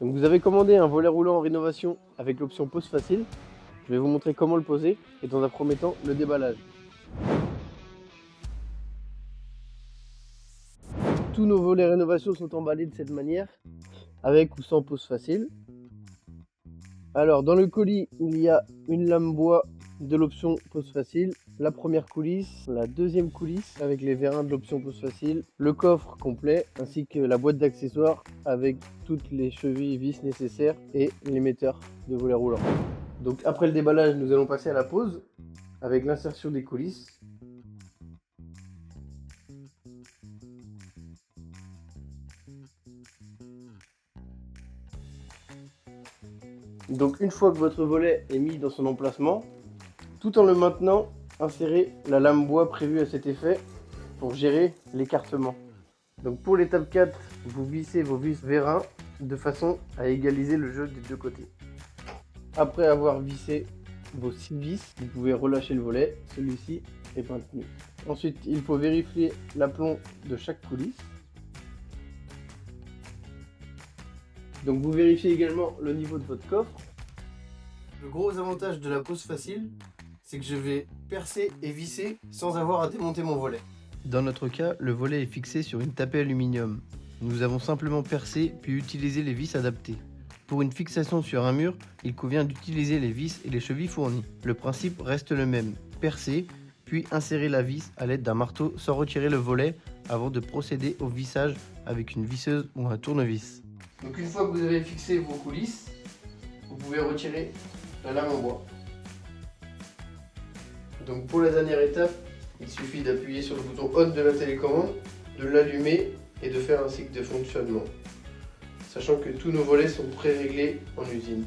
Donc vous avez commandé un volet roulant en rénovation avec l'option pose facile. Je vais vous montrer comment le poser et dans un premier temps le déballage. Tous nos volets rénovation sont emballés de cette manière, avec ou sans pose facile. Alors dans le colis, il y a une lame bois de l'option pose facile, la première coulisse, la deuxième coulisse avec les vérins de l'option pose facile, le coffre complet ainsi que la boîte d'accessoires avec toutes les chevilles vis nécessaires et l'émetteur de volet roulant. Donc après le déballage, nous allons passer à la pose avec l'insertion des coulisses. Donc une fois que votre volet est mis dans son emplacement, tout en le maintenant, insérez la lame bois prévue à cet effet pour gérer l'écartement. Donc pour l'étape 4, vous vissez vos vis vérins de façon à égaliser le jeu des deux côtés. Après avoir vissé vos 6 vis, vous pouvez relâcher le volet, celui-ci est maintenu. Ensuite, il faut vérifier l'aplomb de chaque coulisse. Donc vous vérifiez également le niveau de votre coffre. Le gros avantage de la pose facile, c'est que je vais percer et visser sans avoir à démonter mon volet. Dans notre cas, le volet est fixé sur une tapée aluminium. Nous avons simplement percé puis utilisé les vis adaptées. Pour une fixation sur un mur, il convient d'utiliser les vis et les chevilles fournies. Le principe reste le même, percer puis insérer la vis à l'aide d'un marteau sans retirer le volet avant de procéder au vissage avec une visseuse ou un tournevis. Donc une fois que vous avez fixé vos coulisses, vous pouvez retirer la lame en bois. Donc pour la dernière étape, il suffit d'appuyer sur le bouton on de la télécommande, de l'allumer et de faire un cycle de fonctionnement. Sachant que tous nos volets sont pré-réglés en usine.